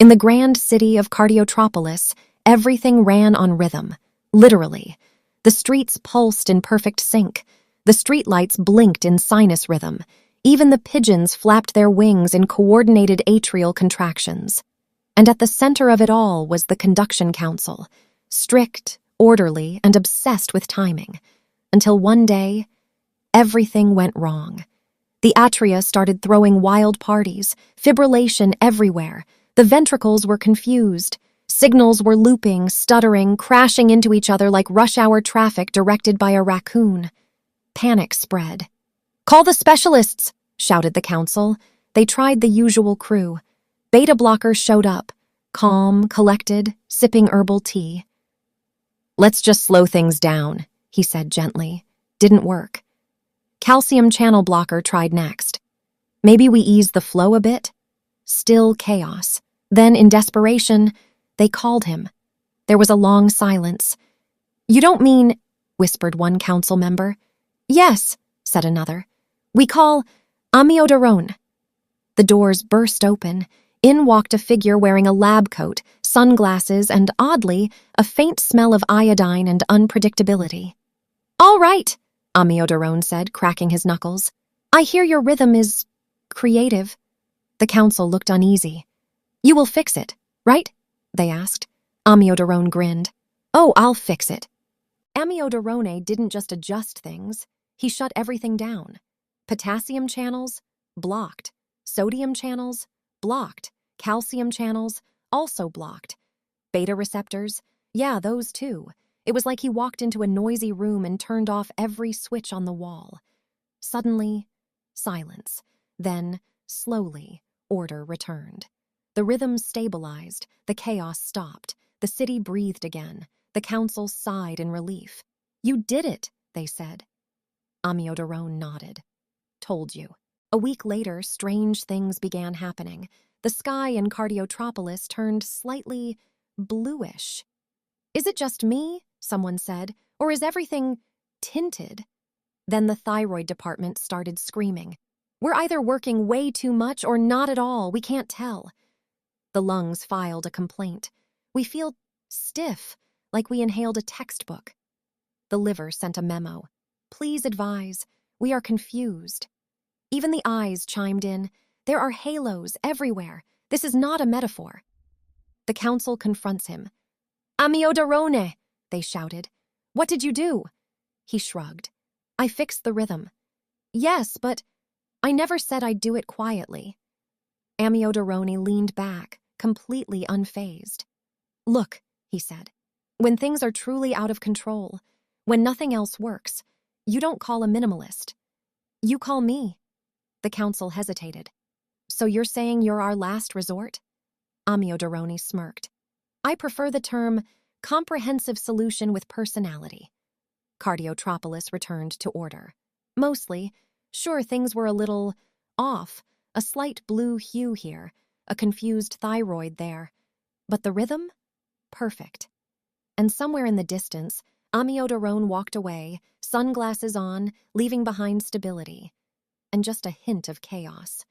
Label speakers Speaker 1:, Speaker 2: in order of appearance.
Speaker 1: In the grand city of Cardiotropolis, everything ran on rhythm, literally. The streets pulsed in perfect sync. The streetlights blinked in sinus rhythm. Even the pigeons flapped their wings in coordinated atrial contractions. And at the center of it all was the Conduction Council, strict, orderly, and obsessed with timing. Until one day, everything went wrong. The atria started throwing wild parties, fibrillation everywhere. The ventricles were confused. Signals were looping, stuttering, crashing into each other like rush-hour traffic directed by a raccoon. Panic spread. "Call the specialists!" shouted the council. They tried the usual crew. Beta blockers showed up, calm, collected, sipping herbal tea. "Let's just slow things down," he said gently. Didn't work. Calcium channel blocker tried next. "Maybe we ease the flow a bit?" Still chaos. Then, in desperation, they called him. There was a long silence. "You don't mean," whispered one council member. "Yes," said another. "We call Amiodarone." The doors burst open. In walked a figure wearing a lab coat, sunglasses, and, oddly, a faint smell of iodine and unpredictability. "All right," Amiodarone said, cracking his knuckles. "I hear your rhythm is creative." The council looked uneasy. "You will fix it, right?" they asked. Amiodarone grinned. "Oh, I'll fix it." Amiodarone didn't just adjust things. He shut everything down. Potassium channels? Blocked. Sodium channels? Blocked. Calcium channels? Also blocked. Beta receptors? Yeah, those too. It was like he walked into a noisy room and turned off every switch on the wall. Suddenly, silence. Then, slowly, order returned. The rhythm stabilized. The chaos stopped. The city breathed again. The council sighed in relief. "You did it," they said. Amiodarone nodded. "Told you." A week later, strange things began happening. The sky in Cardiotropolis turned slightly bluish. "Is it just me?" someone said. "Or is everything tinted?" Then the thyroid department started screaming. "We're either working way too much or not at all. We can't tell." The lungs filed a complaint. "We feel stiff, like we inhaled a textbook." The liver sent a memo. "Please advise. We are confused." Even the eyes chimed in. "There are halos everywhere. This is not a metaphor." The council confronts him. "Amiodarone!" they shouted. "What did you do?" He shrugged. "I fixed the rhythm." "Yes, but I never said I'd do it quietly." Amiodarone leaned back, completely unfazed. "Look," he said, "when things are truly out of control, when nothing else works, you don't call a minimalist. You call me." The council hesitated. "So you're saying you're our last resort?" Amiodarone smirked. "I prefer the term comprehensive solution with personality." Cardiotropolis returned to order. Mostly. Sure, things were a little off, a slight blue hue here, a confused thyroid there. But the rhythm? Perfect. And somewhere in the distance, Amiodarone walked away, sunglasses on, leaving behind stability. And just a hint of chaos.